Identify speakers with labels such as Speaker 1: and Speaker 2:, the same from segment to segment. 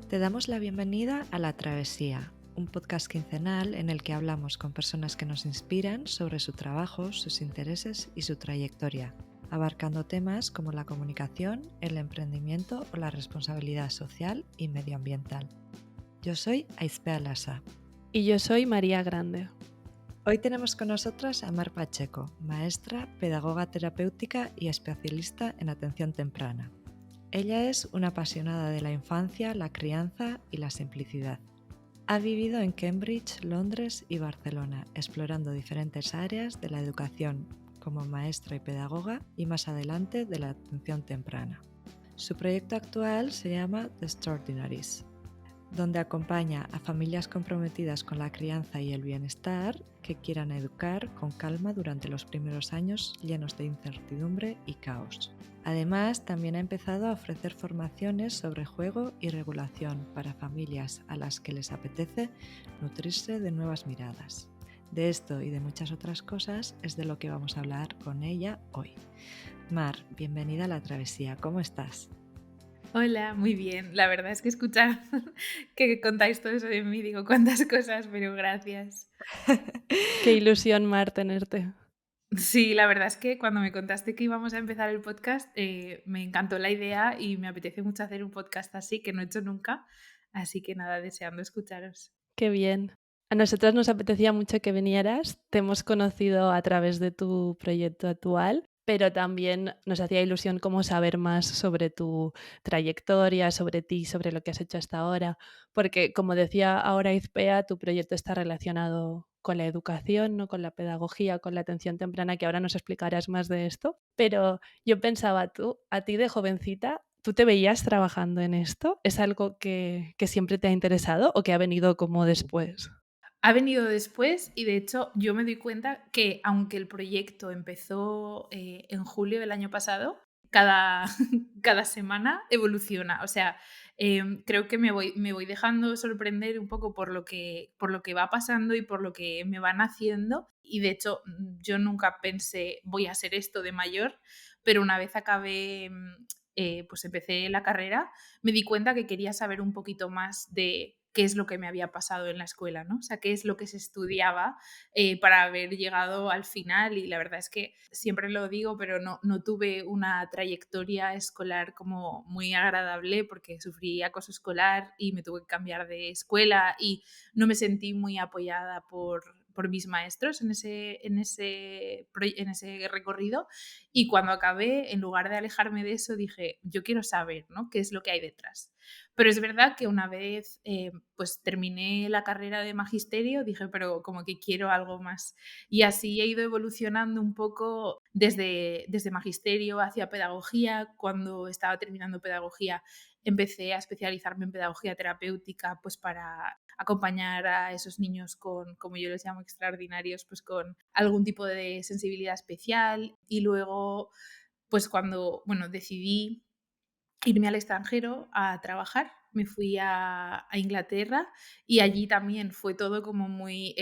Speaker 1: Te damos la bienvenida a La Travesía, un podcast quincenal en el que hablamos con personas que nos inspiran sobre su trabajo, sus intereses y su trayectoria, abarcando temas como la comunicación, el emprendimiento o la responsabilidad social y medioambiental. Yo soy Aizpea Lasa.
Speaker 2: Y yo soy María Grande.
Speaker 1: Hoy tenemos con nosotras a Mar Pacheco, maestra, pedagoga terapéutica y especialista en atención temprana. Ella es una apasionada de la infancia, la crianza y la simplicidad. Ha vivido en Cambridge, Londres y Barcelona, explorando diferentes áreas de la educación como maestra y pedagoga y más adelante de la atención temprana. Su proyecto actual se llama The Extraordinaries, donde acompaña a familias comprometidas con la crianza y el bienestar que quieran educar con calma durante los primeros años llenos de incertidumbre y caos. Además, también ha empezado a ofrecer formaciones sobre juego y regulación para familias a las que les apetece nutrirse de nuevas miradas. De esto y de muchas otras cosas es de lo que vamos a hablar con ella hoy. Mar, bienvenida a La Travesía, ¿cómo estás?
Speaker 3: Hola, muy bien. La verdad es que escuchar que contáis todo eso de mí, digo cuántas cosas, pero gracias.
Speaker 2: Qué ilusión, Mar, tenerte.
Speaker 3: Sí, la verdad es que cuando me contaste que íbamos a empezar el podcast, me encantó la idea y me apetece mucho hacer un podcast así, que no he hecho nunca. Así que nada, deseando escucharos.
Speaker 2: Qué bien. A nosotras nos apetecía mucho que vinieras. Te hemos conocido a través de tu proyecto actual, pero también nos hacía ilusión como saber más sobre tu trayectoria, sobre ti, sobre lo que has hecho hasta ahora, porque como decía ahora Izpea, tu proyecto está relacionado con la educación, ¿no? Con la pedagogía, con la atención temprana, que ahora nos explicarás más de esto. Pero yo pensaba, a ti de jovencita, ¿tú te veías trabajando en esto? ¿Es algo que siempre te ha interesado o que ha venido como después?
Speaker 3: Ha venido después y de hecho yo me doy cuenta que aunque el proyecto empezó en julio del año pasado, cada, cada semana evoluciona. O sea, creo que me voy dejando sorprender un poco por lo que va pasando y por lo que me van haciendo. Y de hecho yo nunca pensé voy a hacer esto de mayor, pero una vez acabé, pues empecé la carrera, me di cuenta que quería saber un poquito más de qué es lo que me había pasado en la escuela, ¿no? O sea, qué es lo que se estudiaba para haber llegado al final. Y la verdad es que siempre lo digo, pero no tuve una trayectoria escolar como muy agradable porque sufrí acoso escolar y me tuve que cambiar de escuela y no me sentí muy apoyada por mis maestros en ese recorrido. Y cuando acabé, en lugar de alejarme de eso, dije, yo quiero saber, ¿no? ¿Qué es lo que hay detrás? Pero es verdad que una vez pues terminé la carrera de magisterio, dije, pero como que quiero algo más. Y así he ido evolucionando un poco desde magisterio hacia pedagogía. Cuando estaba terminando pedagogía, empecé a especializarme en pedagogía terapéutica, pues para acompañar a esos niños con, como yo les llamo, extraordinarios, pues con algún tipo de sensibilidad especial. Y luego, pues cuando, bueno, decidí irme al extranjero a trabajar. Me fui a Inglaterra y allí también fue todo como muy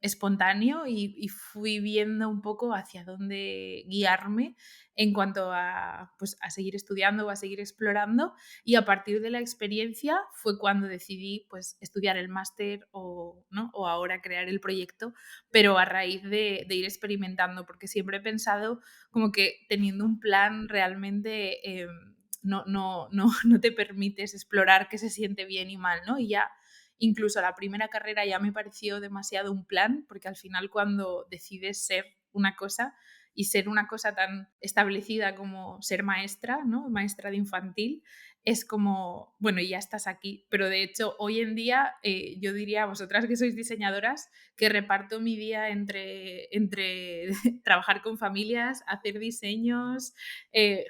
Speaker 3: espontáneo y fui viendo un poco hacia dónde guiarme en cuanto a, pues, a seguir estudiando o a seguir explorando. Y a partir de la experiencia fue cuando decidí pues, estudiar el máster o, ¿no? O ahora crear el proyecto, pero a raíz de ir experimentando, porque siempre he pensado como que teniendo un plan realmente no te permites explorar qué se siente bien y mal, ¿no? Y ya incluso la primera carrera ya me pareció demasiado un plan, porque al final cuando decides ser una cosa y ser una cosa tan establecida como ser maestra, ¿no? Maestra de infantil, es como, bueno, ya estás aquí. Pero de hecho, hoy en día, yo diría a vosotras que sois diseñadoras, que reparto mi día entre trabajar con familias, hacer diseños,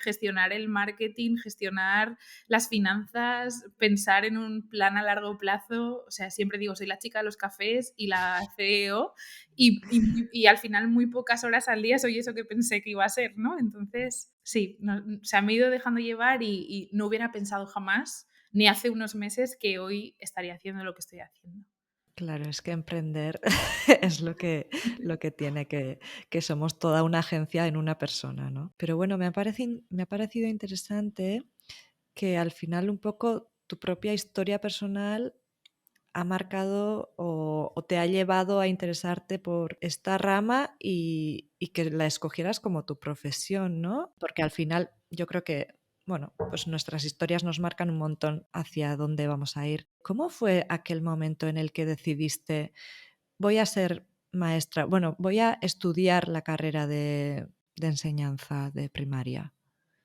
Speaker 3: gestionar el marketing, gestionar las finanzas, pensar en un plan a largo plazo. O sea, siempre digo, soy la chica de los cafés y la CEO y al final muy pocas horas al día soy eso que pensé que iba a ser, ¿no? Entonces, sí, se me ha ido dejando llevar y no hubiera pensado jamás, ni hace unos meses, que hoy estaría haciendo lo que estoy haciendo.
Speaker 1: Claro, es que emprender es lo que tiene que somos toda una agencia en una persona, ¿no? Pero bueno, me ha parecido interesante que al final un poco tu propia historia personal ha marcado o te ha llevado a interesarte por esta rama y que la escogieras como tu profesión, ¿no? Porque al final yo creo que, bueno, pues nuestras historias nos marcan un montón hacia dónde vamos a ir. ¿Cómo fue aquel momento en el que decidiste, voy a ser maestra, bueno, voy a estudiar la carrera de enseñanza de primaria?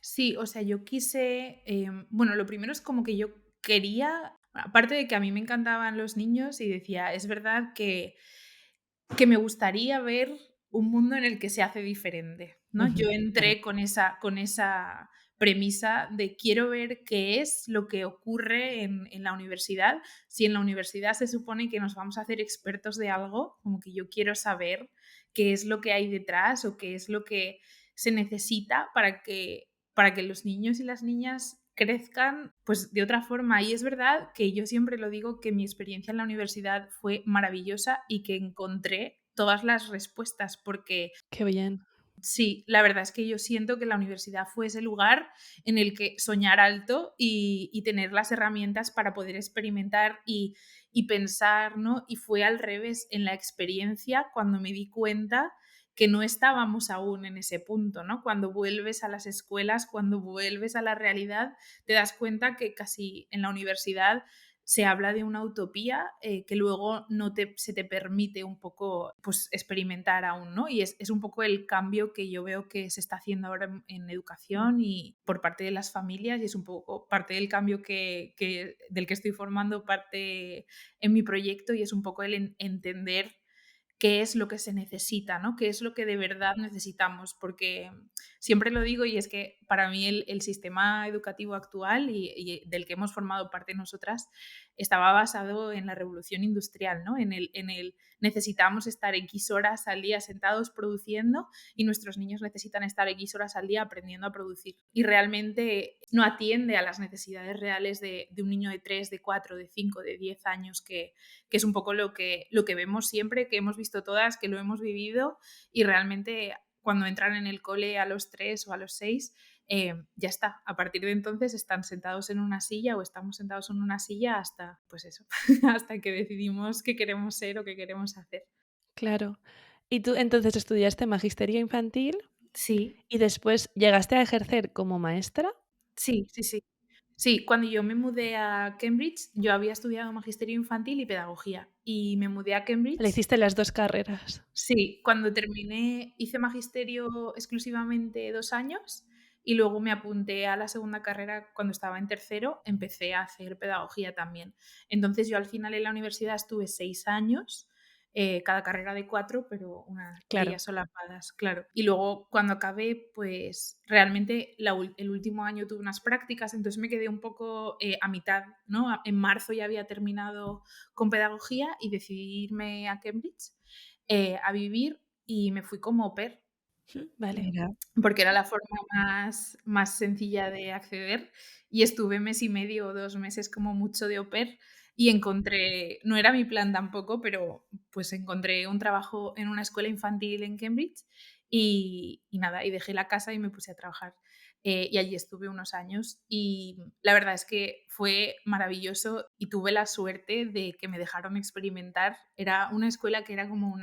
Speaker 3: Sí, o sea, yo quise, bueno, lo primero es como que yo quería, aparte de que a mí me encantaban los niños y decía, es verdad que me gustaría ver un mundo en el que se hace diferente, ¿no?
Speaker 1: Ujú,
Speaker 3: Yo
Speaker 1: claro.
Speaker 3: entré con esa premisa de quiero ver qué es lo que ocurre en la universidad. Si en la universidad se supone que nos vamos a hacer expertos de algo, como que yo quiero saber qué es lo que hay detrás o qué es lo que se necesita para que los niños y las niñas crezcan pues de otra forma. Y es verdad que yo siempre lo digo que mi experiencia en la universidad fue maravillosa y que encontré todas las respuestas porque
Speaker 2: Qué bien.
Speaker 3: sí, la verdad es que yo siento que la universidad fue ese lugar en el que soñar alto y tener las herramientas para poder experimentar y pensar, ¿no? Y fue al revés en la experiencia cuando me di cuenta que no estábamos aún en ese punto, ¿no? Cuando vuelves a las escuelas, cuando vuelves a la realidad, te das cuenta que casi en la universidad se habla de una utopía que luego no se te permite un poco pues, experimentar aún, ¿no? Y es un poco el cambio que yo veo que se está haciendo ahora en educación y por parte de las familias y es un poco parte del cambio del que estoy formando parte en mi proyecto y es un poco el entender qué es lo que se necesita, ¿no? Qué es lo que de verdad necesitamos, porque siempre lo digo y es que para mí el sistema educativo actual y del que hemos formado parte nosotras estaba basado en la revolución industrial, ¿no? En el necesitamos estar X horas al día sentados produciendo y nuestros niños necesitan estar X horas al día aprendiendo a producir. Y realmente no atiende a las necesidades reales de un niño de 3, de 4, de 5, de 10 años que es un poco lo que vemos siempre, que hemos visto todas, que lo hemos vivido y realmente cuando entran en el cole a los 3 o a los 6, ya está. A partir de entonces están sentados en una silla o estamos sentados en una silla hasta, pues eso, hasta que decidimos qué queremos ser o qué queremos hacer.
Speaker 2: Claro. ¿Y tú entonces estudiaste magisterio infantil
Speaker 3: Sí,
Speaker 2: y después llegaste a ejercer como maestra?
Speaker 3: sí, sí, sí. Sí, cuando yo me mudé a Cambridge, yo había estudiado magisterio infantil y pedagogía y me mudé a
Speaker 2: Le
Speaker 3: Cambridge.
Speaker 2: hiciste las 2 carreras.
Speaker 3: Sí, cuando terminé hice magisterio exclusivamente 2 años y luego me apunté a la segunda carrera cuando estaba en tercero, empecé a hacer pedagogía también. Entonces yo al final en la universidad estuve 6 años, cada carrera de 4, pero unas de
Speaker 2: Claro.
Speaker 3: ellas solapadas, claro. Y luego cuando acabé, pues realmente el último año tuve unas prácticas, entonces me quedé un poco a mitad, ¿no? En marzo ya había terminado con pedagogía y decidí irme a Cambridge a vivir y me fui como au pair,
Speaker 2: Vale.
Speaker 1: Mira.
Speaker 3: porque era la forma más sencilla de acceder y estuve mes y medio o 2 meses como mucho de au pair y encontré no era mi plan tampoco, pero pues encontré un trabajo en una escuela infantil en Cambridge y nada, y dejé la casa y me puse a trabajar. Y allí estuve unos años y la verdad es que fue maravilloso y tuve la suerte de que me dejaron experimentar. Era una escuela que era como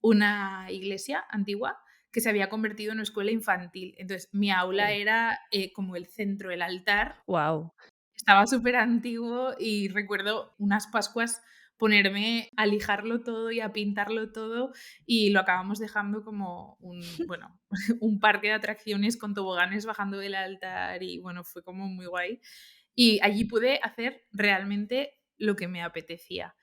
Speaker 3: una iglesia antigua que se había convertido en una escuela infantil. Entonces, mi aula era como el centro, el altar.
Speaker 2: Wow.
Speaker 3: Estaba súper antiguo y recuerdo unas Pascuas ponerme a lijarlo todo y a pintarlo todo y lo acabamos dejando como un, bueno, un parque de atracciones con toboganes bajando del altar y bueno, fue como muy guay. Y allí pude hacer realmente lo que me apetecía.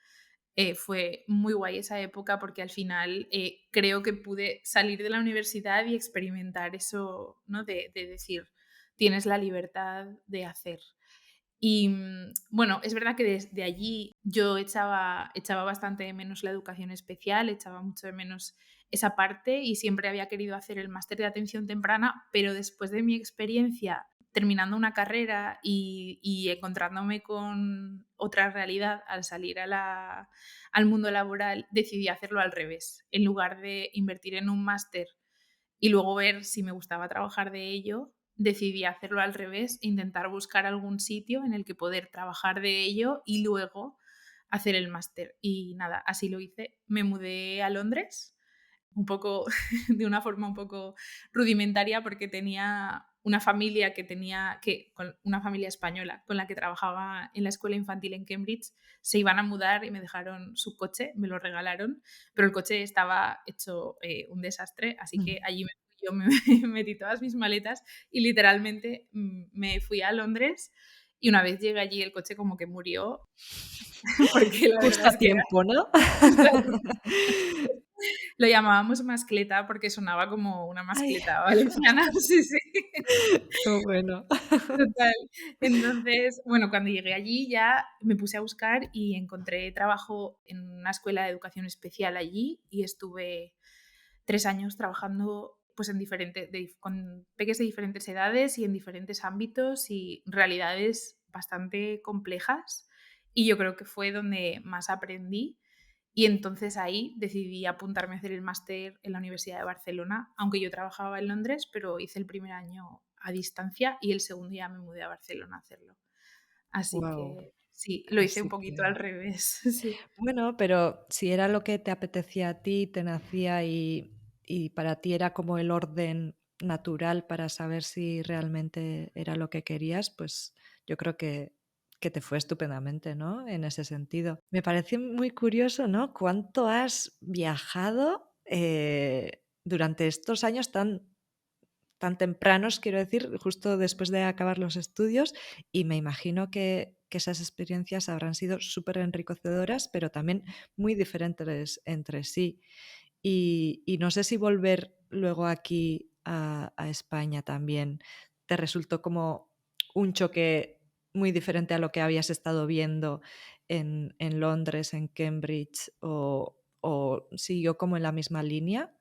Speaker 3: Fue muy guay esa época porque al final creo que pude salir de la universidad y experimentar eso, ¿no? De decir, tienes la libertad de hacer. Y bueno, es verdad que desde allí yo echaba bastante de menos la educación especial, echaba mucho de menos esa parte y siempre había querido hacer el máster de atención temprana, pero después de mi experiencia terminando una carrera y encontrándome con otra realidad al salir al mundo laboral, decidí hacerlo al revés. En lugar de invertir en un máster y luego ver si me gustaba trabajar de ello, decidí hacerlo al revés e intentar buscar algún sitio en el que poder trabajar de ello y luego hacer el máster. Y nada, así lo hice. Me mudé a Londres, un poco de una forma un poco rudimentaria porque tenía una familia una familia española con la que trabajaba en la escuela infantil en Cambridge, se iban a mudar y me dejaron su coche, me lo regalaron, pero el coche estaba hecho un desastre, así que allí yo me metí todas mis maletas y literalmente me fui a Londres y una vez llegué allí el coche como que murió, porque la verdad
Speaker 1: Justo
Speaker 3: es
Speaker 1: a
Speaker 3: que era
Speaker 1: tiempo, ¿no?
Speaker 3: justo a tiempo. Lo llamábamos mascleta porque sonaba como una
Speaker 1: Ay,
Speaker 3: mascleta valenciana, sí, sí,
Speaker 1: qué bueno.
Speaker 3: total. Entonces, bueno, cuando llegué allí ya me puse a buscar y encontré trabajo en una escuela de educación especial allí y estuve 3 años trabajando, pues, en con peques de diferentes edades y en diferentes ámbitos y realidades bastante complejas, y yo creo que fue donde más aprendí. Y entonces ahí decidí apuntarme a hacer el máster en la Universidad de Barcelona, aunque yo trabajaba en Londres, pero hice el primer año a distancia y el segundo ya me mudé a Barcelona a hacerlo. Así
Speaker 1: Wow.
Speaker 3: que sí, lo hice un
Speaker 1: Así
Speaker 3: poquito
Speaker 1: que
Speaker 3: al revés, sí.
Speaker 1: bueno, pero si era lo que te apetecía a ti, te nacía y para ti era como el orden natural para saber si realmente era lo que querías, pues yo creo que te fue estupendamente, ¿no? En ese sentido. Me parece muy curioso, ¿no? Cuánto has viajado durante estos años tan tempranos, quiero decir, justo después de acabar los estudios, y me imagino que esas experiencias habrán sido súper enriquecedoras, pero también muy diferentes entre sí. Y no sé si volver luego aquí a España también te resultó como un choque muy diferente a lo que habías estado viendo en Londres, en Cambridge, o siguió como en la misma línea.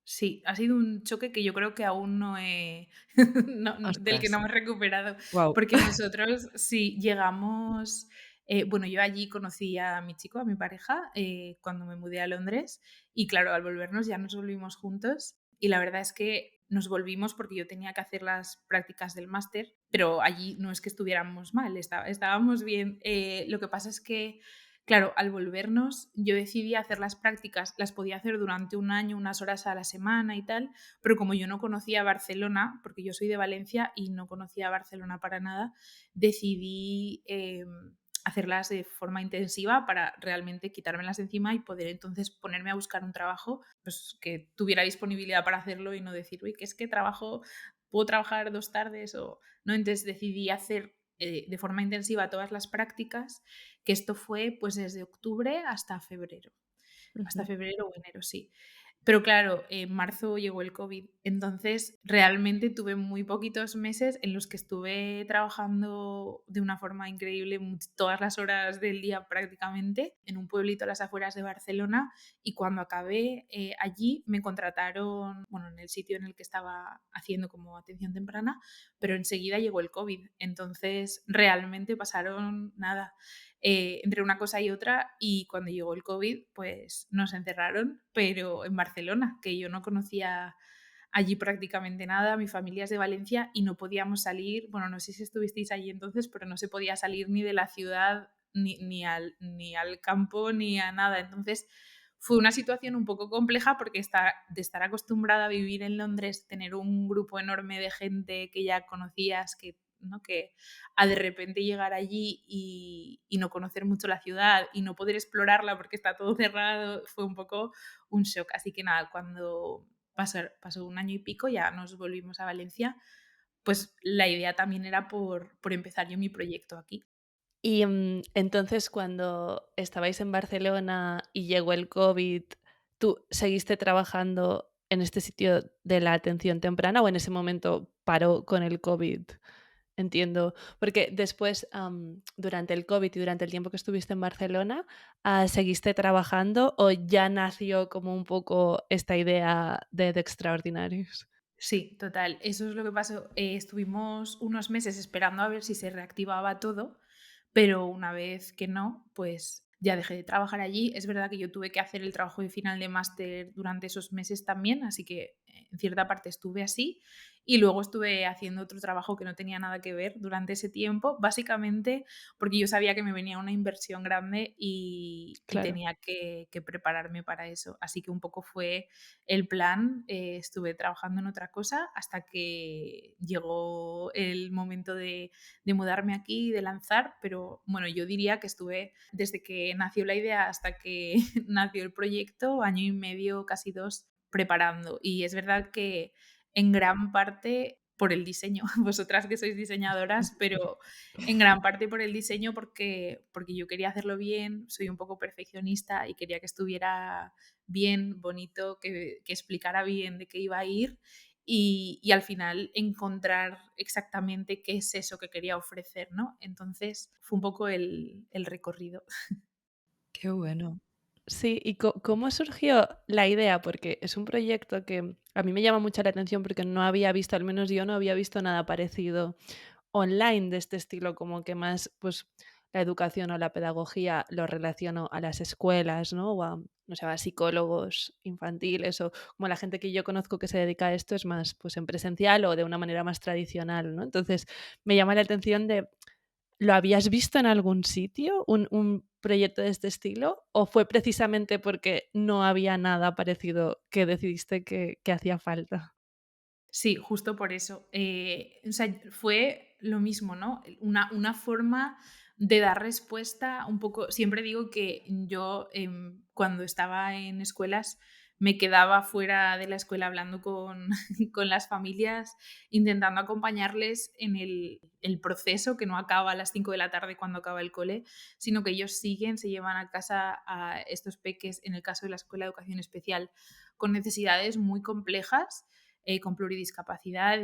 Speaker 3: Sí, ha sido un choque que yo creo que aún no he del que
Speaker 1: Ostras,
Speaker 3: no me he recuperado,
Speaker 1: wow.
Speaker 3: porque nosotros sí llegamos, bueno, yo allí conocí a mi chico, a mi pareja, cuando me mudé a Londres y claro, al volvernos ya nos volvimos juntos y la verdad es que nos volvimos porque yo tenía que hacer las prácticas del máster, pero allí no es que estuviéramos mal, estábamos bien. Lo que pasa es que claro, al volvernos, yo decidí hacer las prácticas, las podía hacer durante un año, unas horas a la semana y tal, pero como yo no conocía Barcelona, porque yo soy de Valencia y no conocía Barcelona para nada, decidí hacerlas de forma intensiva para realmente quitármelas de encima y poder entonces ponerme a buscar un trabajo pues, que tuviera disponibilidad para hacerlo y no decir, uy, que es que puedo trabajar 2 tardes o no, entonces decidí hacer de forma intensiva todas las prácticas, que esto fue pues desde octubre hasta
Speaker 1: Ujú.
Speaker 3: febrero o enero, sí. Pero claro, en marzo llegó el COVID, entonces realmente tuve muy poquitos meses en los que estuve trabajando de una forma increíble todas las horas del día prácticamente en un pueblito a las afueras de Barcelona y cuando acabé allí me contrataron, bueno, en el sitio en el que estaba haciendo como atención temprana, pero enseguida llegó el COVID, entonces realmente pasaron nada entre una cosa y otra y cuando llegó el COVID pues nos encerraron, pero en Barcelona, que yo no conocía allí prácticamente nada, mi familia es de Valencia y no podíamos salir, bueno, no sé si estuvisteis allí entonces, pero no se podía salir ni de la ciudad, ni al campo, ni a nada. Entonces fue una situación un poco compleja porque de estar acostumbrada a vivir en Londres, tener un grupo enorme de gente que ya conocías, ¿no? Que a de repente llegar allí y no conocer mucho la ciudad y no poder explorarla porque está todo cerrado, fue un poco un shock. Así que nada, cuando pasó un año y pico, ya nos volvimos a Valencia, pues la idea también era por empezar yo mi proyecto aquí.
Speaker 2: Y entonces, cuando estabais en Barcelona y llegó el COVID, ¿tú seguiste trabajando en este sitio de la atención temprana o en ese momento paró con el COVID? Entiendo, porque después, durante el COVID y durante el tiempo que estuviste en Barcelona, ¿seguiste trabajando o ya nació como un poco esta idea de Extraordinarios?
Speaker 3: Sí, total. Eso es lo que pasó. Estuvimos unos meses esperando a ver si se reactivaba todo, pero una vez que no, pues ya dejé de trabajar allí. Es verdad que yo tuve que hacer el trabajo de final de máster durante esos meses también, así que en cierta parte estuve así y luego estuve haciendo otro trabajo que no tenía nada que ver durante ese tiempo, básicamente porque yo sabía que me venía una inversión grande y
Speaker 2: Claro.
Speaker 3: tenía que prepararme para eso. Así que un poco fue el plan. Estuve trabajando en otra cosa hasta que llegó el momento de mudarme aquí y de lanzar, pero bueno, yo diría que estuve desde que nació la idea hasta que nació el proyecto, año y medio, casi 2, preparando. Y es verdad que en gran parte por el diseño, vosotras que sois diseñadoras, pero en gran parte por el diseño porque yo quería hacerlo bien, soy un poco perfeccionista y quería que estuviera bien, bonito, que explicara bien de qué iba a ir y al final encontrar exactamente qué es eso que quería ofrecer, ¿no? Entonces fue un poco el recorrido.
Speaker 1: Qué bueno.
Speaker 2: Sí, ¿y cómo surgió la idea? Porque es un proyecto que a mí me llama mucho la atención porque no había visto, al menos yo no había visto nada parecido online de este estilo, como que más, pues, la educación o la pedagogía lo relaciono a las escuelas, ¿no? O a, no sé, a psicólogos infantiles o como la gente que yo conozco que se dedica a esto es más, pues, en presencial o de una manera más tradicional, ¿no? Entonces, me llama la atención de, ¿lo habías visto en algún sitio, un proyecto de este estilo? ¿O fue precisamente porque no había nada parecido que decidiste que hacía falta?
Speaker 3: Sí, justo por eso. O sea, fue lo mismo, ¿no? Una forma de dar respuesta un poco. Siempre digo que yo cuando estaba en escuelas me quedaba fuera de la escuela hablando con, con las familias, intentando acompañarles en el proceso que no acaba a las 5 de la tarde cuando acaba el cole, sino que ellos siguen, se llevan a casa a estos peques, en el caso de la escuela de educación especial, con necesidades muy complejas, con pluridiscapacidad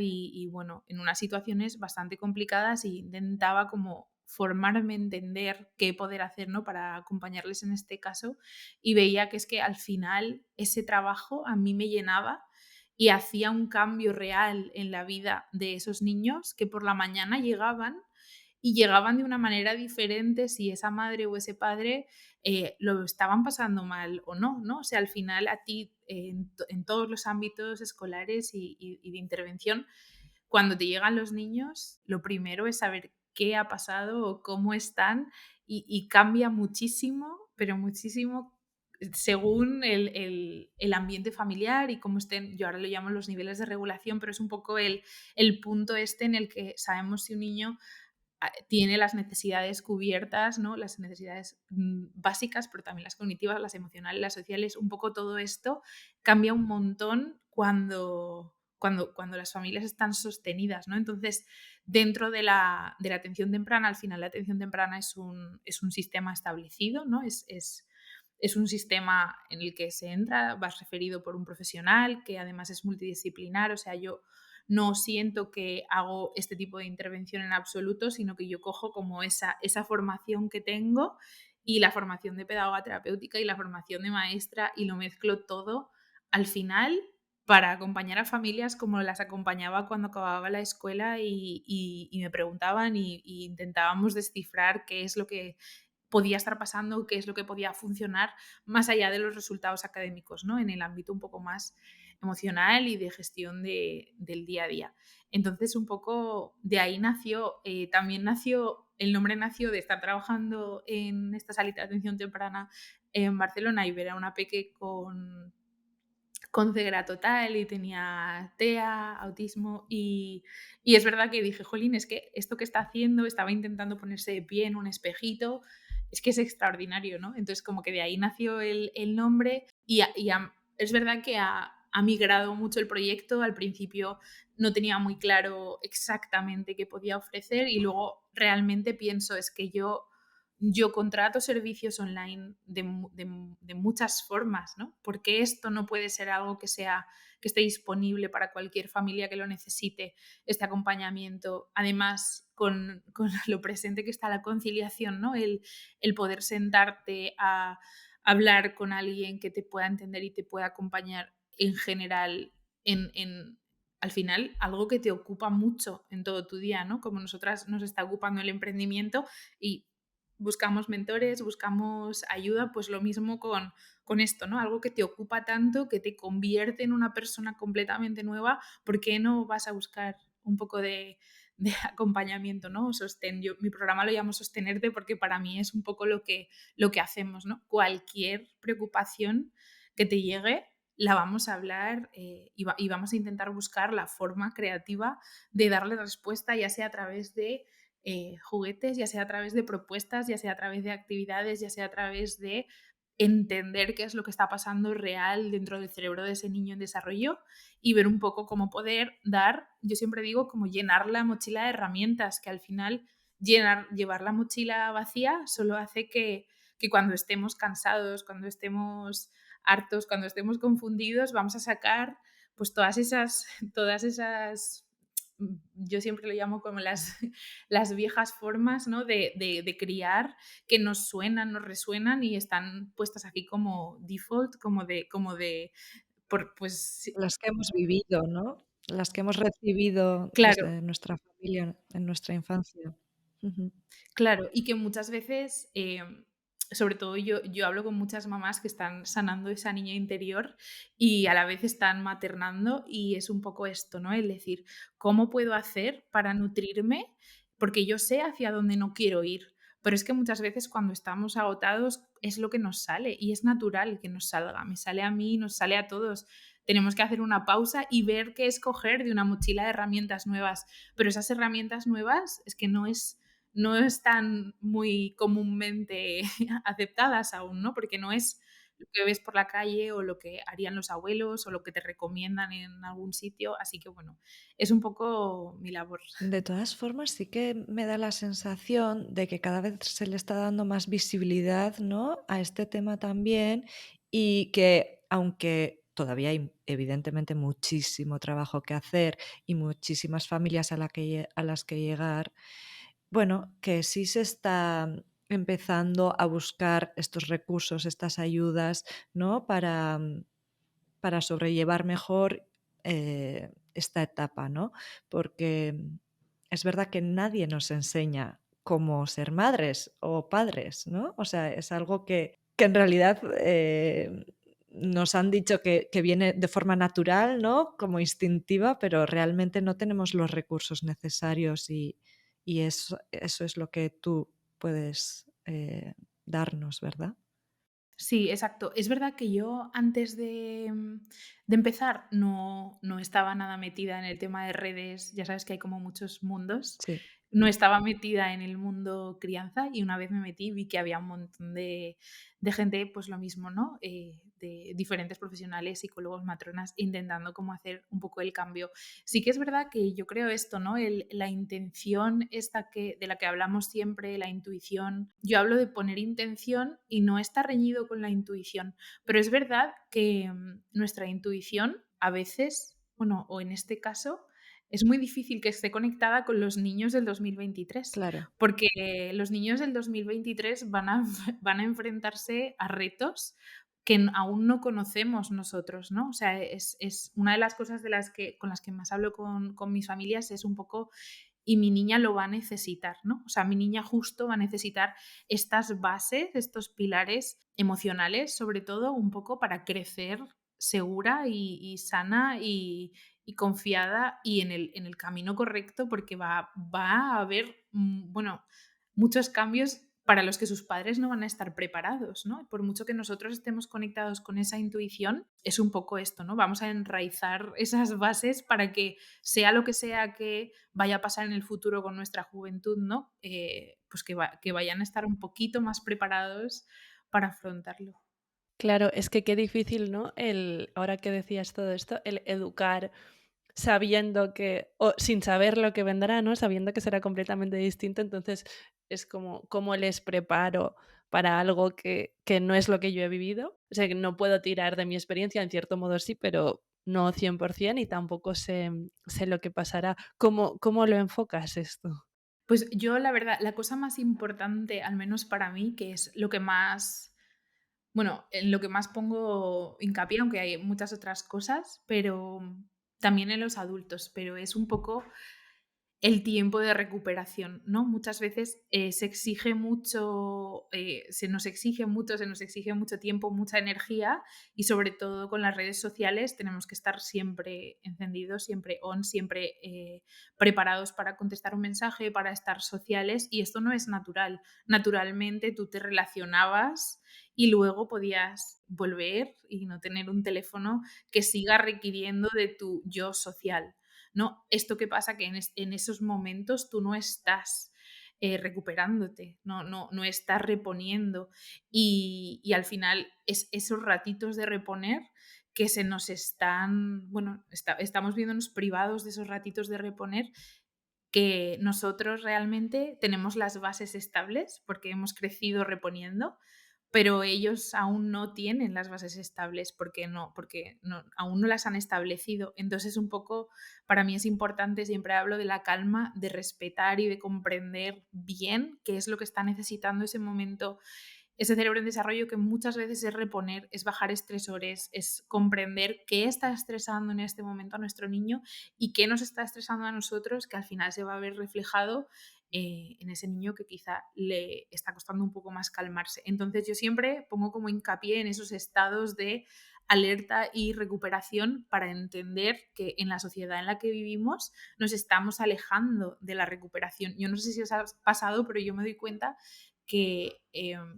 Speaker 3: bueno, en unas situaciones bastante complicadas y intentaba como formarme, entender qué poder hacer, ¿no? Para acompañarles en este caso y veía que es que al final ese trabajo a mí me llenaba y hacía un cambio real en la vida de esos niños que por la mañana llegaban y llegaban de una manera diferente si esa madre o ese padre lo estaban pasando mal o no, ¿no? O sea, al final a ti en todos los ámbitos escolares y de intervención, cuando te llegan los niños, lo primero es saber qué ha pasado o cómo están y cambia muchísimo, pero muchísimo según el ambiente familiar y cómo estén, yo ahora lo llamo los niveles de regulación, pero es un poco el punto este en el que sabemos si un niño tiene las necesidades cubiertas, ¿no? Las necesidades básicas, pero también las cognitivas, las emocionales, las sociales, un poco todo esto cambia un montón cuando las familias están sostenidas, ¿no? Entonces, dentro de la atención temprana, al final la atención temprana es un sistema establecido, ¿no? Es un sistema en el que se entra, vas referido por un profesional que además es multidisciplinar, o sea, yo no siento que hago este tipo de intervención en absoluto, sino que yo cojo como esa formación que tengo y la formación de pedagoga terapéutica y la formación de maestra y lo mezclo todo al final para acompañar a familias como las acompañaba cuando acababa la escuela y me preguntaban y intentábamos descifrar qué es lo que podía estar pasando, qué es lo que podía funcionar más allá de los resultados académicos, ¿no? En el ámbito un poco más emocional y de gestión del día a día. Entonces, un poco de ahí nació, también nació, el nombre nació de estar trabajando en esta salita de atención temprana en Barcelona y ver a una peque con ceguera total y tenía TEA, autismo y es verdad que dije, jolín, es que esto que está haciendo, estaba intentando ponerse de pie en un espejito, es que es extraordinario, ¿no? Entonces como que de ahí nació el nombre es verdad que ha migrado mucho el proyecto, al principio no tenía muy claro exactamente qué podía ofrecer y luego realmente pienso es que yo contrato servicios online de muchas formas, ¿no? Porque esto no puede ser algo que esté disponible para cualquier familia que lo necesite, este acompañamiento. Además, con lo presente que está la conciliación, ¿no? El poder sentarte a hablar con alguien que te pueda entender y te pueda acompañar en general al final, algo que te ocupa mucho en todo tu día, ¿no? Como nosotras nos está ocupando el emprendimiento y buscamos mentores, buscamos ayuda, pues lo mismo con esto, ¿no? Algo que te ocupa tanto, que te convierte en una persona completamente nueva, ¿por qué no vas a buscar un poco de acompañamiento, ¿no? O sostén. Yo, mi programa lo llamo Sostenerte porque para mí es un poco lo que hacemos, ¿no? Cualquier preocupación que te llegue, la vamos a hablar y vamos a intentar buscar la forma creativa de darle respuesta, ya sea a través de juguetes, ya sea a través de propuestas, ya sea a través de actividades, ya sea a través de entender qué es lo que está pasando real dentro del cerebro de ese niño en desarrollo y ver un poco cómo poder dar, yo siempre digo, como llenar la mochila de herramientas, que al final llevar la mochila vacía solo hace que cuando estemos cansados, cuando estemos hartos, cuando estemos confundidos, vamos a sacar pues todas esas yo siempre lo llamo como las viejas formas, ¿no? de criar que nos suenan, nos resuenan y están puestas aquí como default, pues sí,
Speaker 1: Las que hemos vivido, ¿no? Las que hemos recibido
Speaker 3: claro.
Speaker 1: desde nuestra familia en nuestra infancia. Ujú.
Speaker 3: Claro, y que muchas veces, sobre todo yo hablo con muchas mamás que están sanando esa niña interior y a la vez están maternando y es un poco esto, ¿no? El decir, ¿cómo puedo hacer para nutrirme? Porque yo sé hacia dónde no quiero ir, pero es que muchas veces cuando estamos agotados es lo que nos sale y es natural que nos salga, me sale a mí, nos sale a todos. Tenemos que hacer una pausa y ver qué escoger de una mochila de herramientas nuevas, pero esas herramientas nuevas es que no están muy comúnmente aceptadas aún, ¿no? Porque no es lo que ves por la calle o lo que harían los abuelos o lo que te recomiendan en algún sitio. Así que bueno, es un poco mi labor.
Speaker 1: De todas formas, sí que me da la sensación de que cada vez se le está dando más visibilidad, ¿no?, a este tema también y que, aunque todavía hay evidentemente muchísimo trabajo que hacer y muchísimas familias a las que llegar, bueno, que sí se está empezando a buscar estos recursos, estas ayudas, ¿no?, para sobrellevar mejor esta etapa, ¿no? Porque es verdad que nadie nos enseña cómo ser madres o padres, ¿no? O sea, es algo que en realidad nos han dicho que viene de forma natural, ¿no? Como instintiva, pero realmente no tenemos los recursos necesarios y eso es lo que tú puedes darnos, ¿verdad?
Speaker 3: Sí, exacto. Es verdad que yo antes de empezar no estaba nada metida en el tema de redes, ya sabes que hay como muchos mundos.
Speaker 1: Sí.
Speaker 3: No estaba metida en el mundo crianza y una vez me metí vi que había un montón de gente, pues lo mismo, ¿no? De diferentes profesionales, psicólogos, matronas, intentando cómo hacer un poco el cambio. Sí que es verdad que yo creo esto, ¿no? La intención esta de la que hablamos siempre, la intuición. Yo hablo de poner intención y no está reñido con la intuición, pero es verdad que nuestra intuición a veces, bueno, o en este caso, es muy difícil que esté conectada con los niños del 2023,
Speaker 1: Claro.
Speaker 3: porque los niños del 2023 van a enfrentarse a retos que aún no conocemos nosotros, ¿no? O sea, es una de las cosas con las que más hablo con mis familias es un poco, y mi niña lo va a necesitar, ¿no? O sea, mi niña justo va a necesitar estas bases, estos pilares emocionales, sobre todo, un poco para crecer segura y sana y confiada y en el camino correcto, porque va a haber, bueno, muchos cambios para los que sus padres no van a estar preparados, ¿no? Por mucho que nosotros estemos conectados con esa intuición, es un poco esto, ¿no? Vamos a enraizar esas bases para que sea lo que sea que vaya a pasar en el futuro con nuestra juventud, ¿no? Pues que vayan a estar un poquito más preparados para afrontarlo.
Speaker 2: Claro, es que qué difícil, ¿no? Ahora que decías todo esto, el educar sabiendo que, o sin saber lo que vendrá, ¿no? Sabiendo que será completamente distinto, entonces es como, ¿cómo les preparo para algo que no es lo que yo he vivido? O sea, que no puedo tirar de mi experiencia, en cierto modo sí, pero no 100% y tampoco sé lo que pasará. ¿Cómo lo enfocas esto?
Speaker 3: Pues yo, la verdad, la cosa más importante, al menos para mí, que es lo que más, bueno, en lo que más pongo hincapié, aunque hay muchas otras cosas, pero también en los adultos, pero es un poco el tiempo de recuperación, ¿no? Muchas veces se exige mucho, se nos exige mucho, se nos exige mucho tiempo, mucha energía y sobre todo con las redes sociales tenemos que estar siempre encendidos, siempre on, siempre preparados para contestar un mensaje, para estar sociales y esto no es natural. Naturalmente tú te relacionabas y luego podías volver y no tener un teléfono que siga requiriendo de tu yo social. ¿No? Esto que pasa que en esos momentos tú no estás recuperándote, no estás reponiendo y al final es esos ratitos de reponer que se nos están, bueno, estamos viéndonos privados de esos ratitos de reponer que nosotros realmente tenemos las bases estables porque hemos crecido reponiendo, pero ellos aún no tienen las bases estables porque aún no las han establecido. Entonces, un poco, para mí es importante, siempre hablo de la calma, de respetar y de comprender bien qué es lo que está necesitando ese momento, ese cerebro en desarrollo, que muchas veces es reponer, es bajar estresores, es comprender qué está estresando en este momento a nuestro niño y qué nos está estresando a nosotros, que al final se va a ver reflejado en ese niño que quizá le está costando un poco más calmarse. Entonces yo siempre pongo como hincapié en esos estados de alerta y recuperación para entender que en la sociedad en la que vivimos nos estamos alejando de la recuperación. Yo no sé si os ha pasado, pero yo me doy cuenta que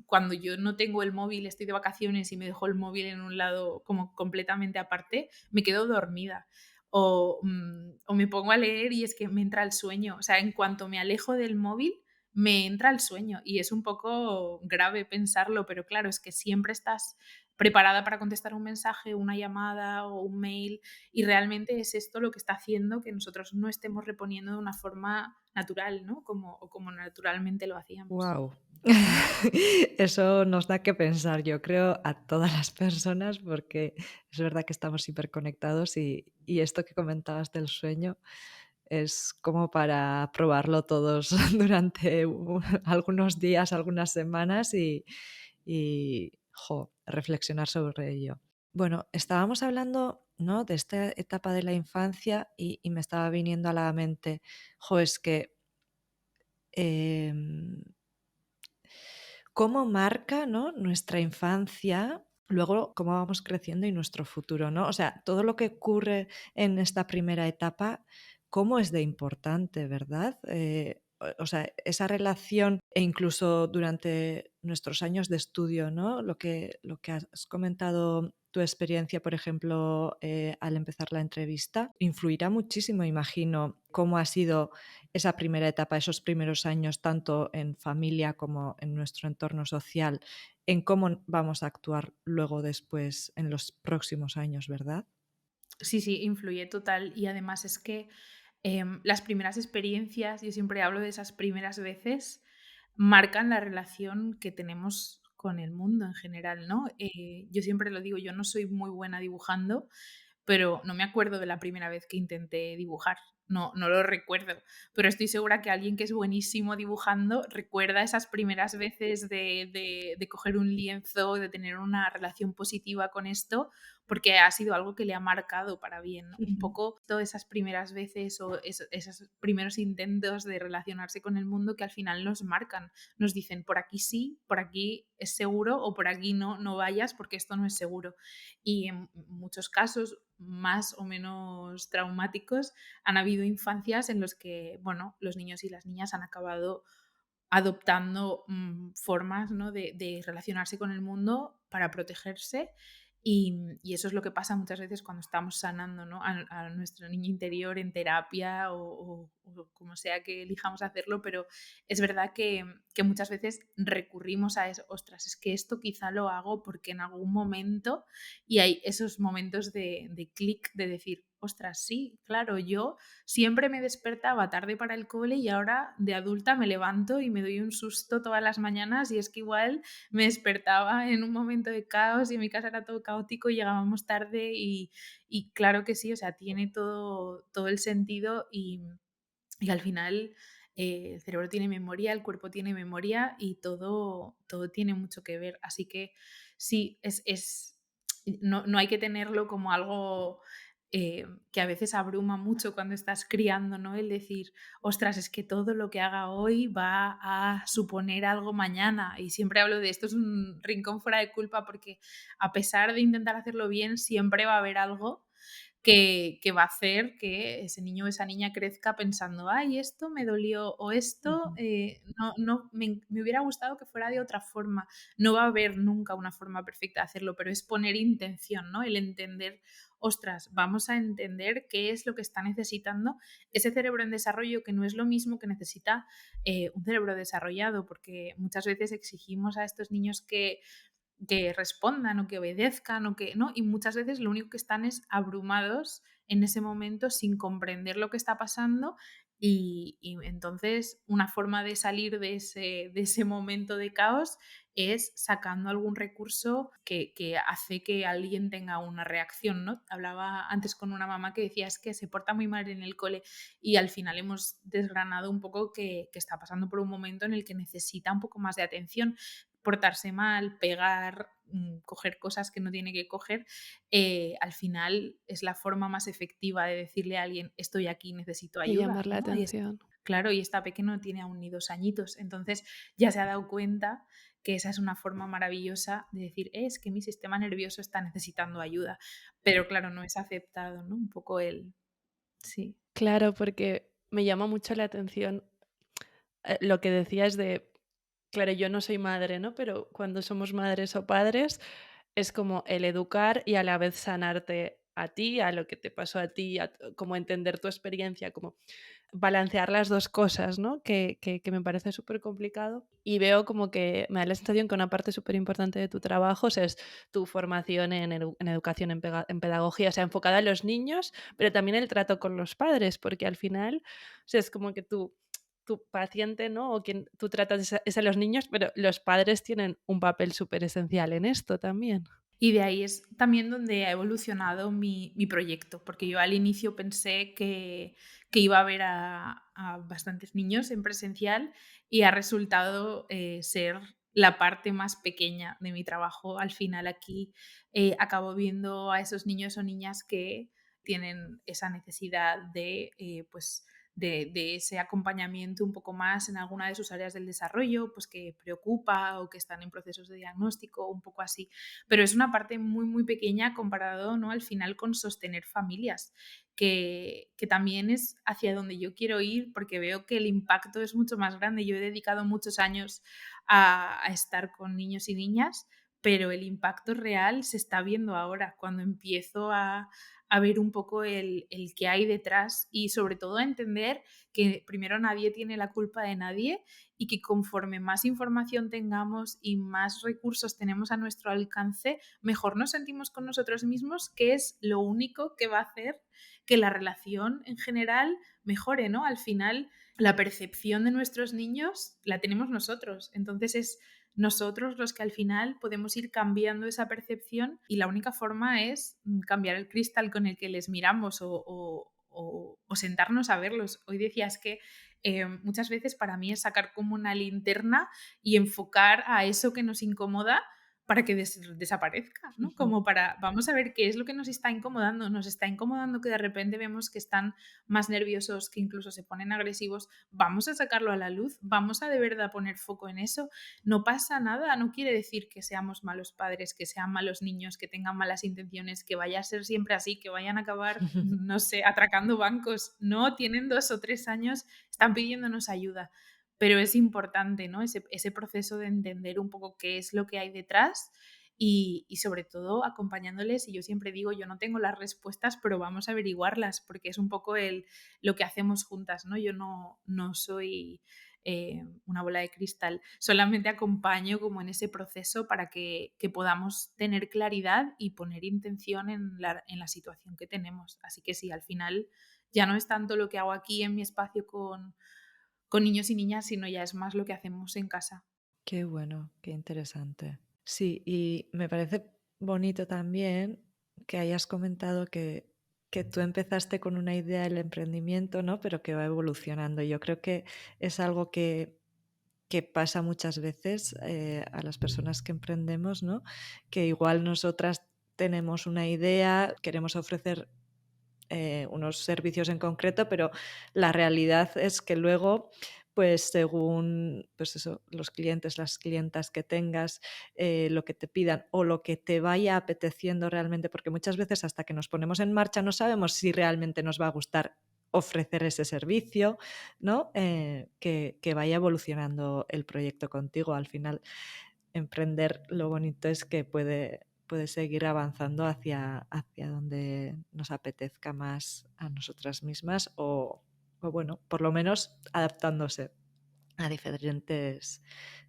Speaker 3: cuando yo no tengo el móvil, estoy de vacaciones y me dejo el móvil en un lado como completamente aparte, me quedo dormida. O me pongo a leer y es que me entra el sueño. O sea, en cuanto me alejo del móvil, me entra el sueño. Y es un poco grave pensarlo, pero claro, es que siempre estás preparada para contestar un mensaje, una llamada o un mail y realmente es esto lo que está haciendo que nosotros no estemos reponiendo de una forma natural, ¿no? Como naturalmente lo hacíamos.
Speaker 1: Wow. Eso nos da que pensar, yo creo, a todas las personas, porque es verdad que estamos hiperconectados y esto que comentabas del sueño es como para probarlo todos durante algunos días, algunas semanas y reflexionar sobre ello. Bueno, estábamos hablando, ¿no?, de esta etapa de la infancia y me estaba viniendo a la mente, es que em, cómo marca, ¿no?, nuestra infancia, luego cómo vamos creciendo y nuestro futuro, ¿no? O sea, todo lo que ocurre en esta primera etapa, cómo es de importante, ¿verdad? O sea, esa relación e incluso durante nuestros años de estudio, ¿no? Lo que has comentado, tu experiencia, por ejemplo, al empezar la entrevista, influirá muchísimo, imagino, cómo ha sido esa primera etapa, esos primeros años, tanto en familia como en nuestro entorno social, en cómo vamos a actuar luego después en los próximos años, ¿verdad?
Speaker 3: Sí, sí, influye total. Y además es que las primeras experiencias, yo siempre hablo de esas primeras veces, marcan la relación que tenemos con el mundo en general, ¿no? Yo siempre lo digo, yo no soy muy buena dibujando, pero no me acuerdo de la primera vez que intenté dibujar. No lo recuerdo, pero estoy segura que alguien que es buenísimo dibujando recuerda esas primeras veces de coger un lienzo, de tener una relación positiva con esto, porque ha sido algo que le ha marcado para bien, ¿no? Un
Speaker 2: Ujú.
Speaker 3: poco todas esas primeras veces o esos primeros intentos de relacionarse con el mundo que al final nos marcan, nos dicen por aquí sí, por aquí es seguro o por aquí no, no vayas porque esto no es seguro. Y en muchos casos más o menos traumáticos han habido infancias en los que, bueno, los niños y las niñas han acabado adoptando formas, ¿no?, de relacionarse con el mundo para protegerse y eso es lo que pasa muchas veces cuando estamos sanando, ¿no?, a nuestro niño interior en terapia o como sea que elijamos hacerlo, pero es verdad que muchas veces recurrimos a eso, ostras, es que esto quizá lo hago porque en algún momento y hay esos momentos de clic de decir, ostras, sí, claro, yo siempre me despertaba tarde para el cole y ahora de adulta me levanto y me doy un susto todas las mañanas y es que igual me despertaba en un momento de caos y en mi casa era todo caótico y llegábamos tarde y claro que sí, o sea, tiene todo el sentido y al final el cerebro tiene memoria, el cuerpo tiene memoria y todo tiene mucho que ver. Así que sí, no hay que tenerlo como algo que a veces abruma mucho cuando estás criando, ¿no? El decir, ostras, es que todo lo que haga hoy va a suponer algo mañana. Y siempre hablo de esto, es un rincón fuera de culpa porque a pesar de intentar hacerlo bien, siempre va a haber algo que va a hacer que ese niño o esa niña crezca pensando, ay, esto me dolió o esto
Speaker 1: Ujú.
Speaker 3: no me hubiera gustado que fuera de otra forma. No va a haber nunca una forma perfecta de hacerlo, pero es poner intención, ¿no? El entender, ostras, vamos a entender qué es lo que está necesitando ese cerebro en desarrollo, que no es lo mismo que necesita un cerebro desarrollado, porque muchas veces exigimos a estos niños que respondan o que obedezcan o que no, y muchas veces lo único que están es abrumados en ese momento sin comprender lo que está pasando y entonces una forma de salir de ese momento de caos es sacando algún recurso que hace que alguien tenga una reacción, ¿no? Hablaba antes con una mamá que decía es que se porta muy mal en el cole y al final hemos desgranado un poco que está pasando por un momento en el que necesita un poco más de atención, portarse mal, pegar, coger cosas que no tiene que coger, al final es la forma más efectiva de decirle a alguien, estoy aquí, necesito
Speaker 2: De llamar
Speaker 3: ayuda,
Speaker 2: la
Speaker 3: ¿no?
Speaker 2: atención.
Speaker 3: Claro, y esta peque no tiene aún ni 2 añitos, entonces ya se ha dado cuenta que esa es una forma maravillosa de decir, es que mi sistema nervioso está necesitando ayuda, pero claro, no es aceptado, ¿no? Un poco el... Sí.
Speaker 2: Claro, porque me llama mucho la atención lo que decías de, claro, yo no soy madre, ¿no? Pero cuando somos madres o padres, es como el educar y a la vez sanarte a ti, a lo que te pasó a ti, como entender tu experiencia, como balancear las dos cosas, ¿no? Que me parece súper complicado. Y veo como que me da la sensación que una parte súper importante de tu trabajo, o sea, es tu formación en educación, en pedagogía, o sea, enfocada a los niños, pero también el trato con los padres, porque al final, o sea, es como que tu paciente, ¿no? O quien tú tratas es a los niños, pero los padres tienen un papel súper esencial en esto también.
Speaker 3: Y de ahí es también donde ha evolucionado mi proyecto, porque yo al inicio pensé que iba a ver a bastantes niños en presencial y ha resultado ser la parte más pequeña de mi trabajo. Al final aquí acabo viendo a esos niños o niñas que tienen esa necesidad de, pues, de ese acompañamiento un poco más en alguna de sus áreas del desarrollo, pues que preocupa o que están en procesos de diagnóstico, un poco así, pero es una parte muy, muy pequeña comparado, ¿no? Al final con sostener familias, que también es hacia donde yo quiero ir porque veo que el impacto es mucho más grande. Yo he dedicado muchos años a estar con niños y niñas, pero el impacto real se está viendo ahora, cuando empiezo a ver un poco el que hay detrás y sobre todo a entender que primero nadie tiene la culpa de nadie y que conforme más información tengamos y más recursos tenemos a nuestro alcance, mejor nos sentimos con nosotros mismos, que es lo único que va a hacer que la relación en general mejore, ¿no? Al final, la percepción de nuestros niños la tenemos nosotros, entonces es nosotros los que al final podemos ir cambiando esa percepción y la única forma es cambiar el cristal con el que les miramos o sentarnos a verlos. Hoy decías que muchas veces para mí es sacar como una linterna y enfocar a eso que nos incomoda para que desaparezca, ¿no?
Speaker 1: Ujú.
Speaker 3: Como para, vamos a ver qué es lo que nos está incomodando. Nos está incomodando que de repente vemos que están más nerviosos, que incluso se ponen agresivos. Vamos a sacarlo a la luz, vamos a de verdad poner foco en eso. No pasa nada, no quiere decir que seamos malos padres, que sean malos niños, que tengan malas intenciones, que vaya a ser siempre así, que vayan a acabar, no sé, atracando bancos. No, tienen 2 o 3 años, están pidiéndonos ayuda, pero es importante, ¿no? Ese proceso de entender un poco qué es lo que hay detrás y sobre todo acompañándoles. Y yo siempre digo, yo no tengo las respuestas, pero vamos a averiguarlas, porque es un poco lo que hacemos juntas, ¿no? Yo no soy una bola de cristal, solamente acompaño como en ese proceso para que podamos tener claridad y poner intención en la situación que tenemos. Así que sí, al final ya no es tanto lo que hago aquí en mi espacio con niños y niñas, sino ya es más lo que hacemos en casa.
Speaker 1: Qué bueno, qué interesante. Sí, y me parece bonito también que hayas comentado que tú empezaste con una idea del emprendimiento, ¿no? Pero que va evolucionando. Yo creo que es algo que pasa muchas veces a las personas que emprendemos, ¿no? Que igual nosotras tenemos una idea, queremos ofrecer unos servicios en concreto, pero la realidad es que luego, pues según pues eso, los clientes, las clientas que tengas, lo que te pidan o lo que te vaya apeteciendo realmente, porque muchas veces hasta que nos ponemos en marcha no sabemos si realmente nos va a gustar ofrecer ese servicio, ¿no? Que vaya evolucionando el proyecto contigo. Al final, emprender lo bonito es que puede seguir avanzando hacia donde nos apetezca más a nosotras mismas o bueno, por lo menos adaptándose a diferentes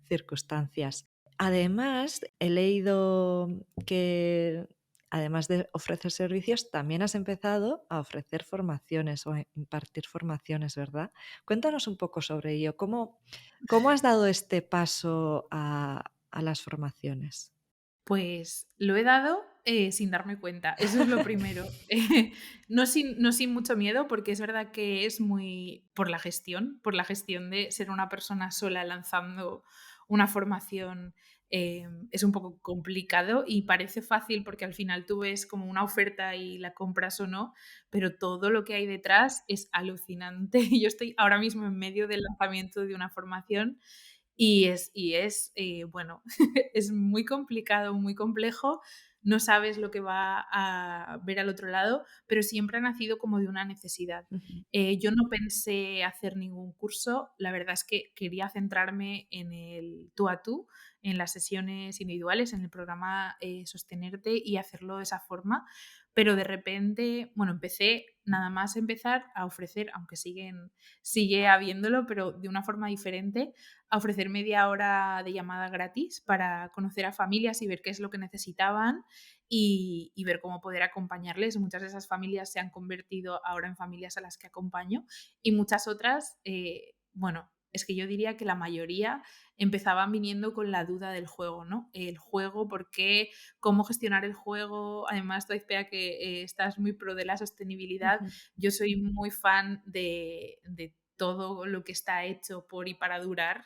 Speaker 1: circunstancias. Además, he leído que además de ofrecer servicios, también has empezado a ofrecer formaciones o a impartir formaciones, ¿verdad? Cuéntanos un poco sobre ello. ¿Cómo has dado este paso a las formaciones?
Speaker 3: Pues lo he dado sin darme cuenta, eso es lo primero. No sin mucho miedo, porque es verdad que es muy por la gestión de ser una persona sola lanzando una formación. Es un poco complicado y parece fácil porque al final tú ves como una oferta y la compras o no, pero todo lo que hay detrás es alucinante. Yo estoy ahora mismo en medio del lanzamiento de una formación bueno, es muy complicado, muy complejo, no sabes lo que va a ver al otro lado, pero siempre ha nacido como de una necesidad.
Speaker 1: Ujú,
Speaker 3: Yo no pensé hacer ningún curso, la verdad es que quería centrarme en el tú a tú, en las sesiones individuales, en el programa Sostenerte y hacerlo de esa forma, pero de repente, bueno, empecé nada más empezar a ofrecer, aunque sigue habiéndolo, pero de una forma diferente, a ofrecer media hora de llamada gratis para conocer a familias y ver qué es lo que necesitaban y ver cómo poder acompañarles. Muchas de esas familias se han convertido ahora en familias a las que acompaño y muchas otras, bueno, es que yo diría que la mayoría empezaban viniendo con la duda del juego, ¿no? El juego, ¿por qué? ¿Cómo gestionar el juego? Además, tú, Izpea, que estás muy pro de la sostenibilidad.
Speaker 1: ujú,
Speaker 3: Yo soy muy fan de todo lo que está hecho por y para durar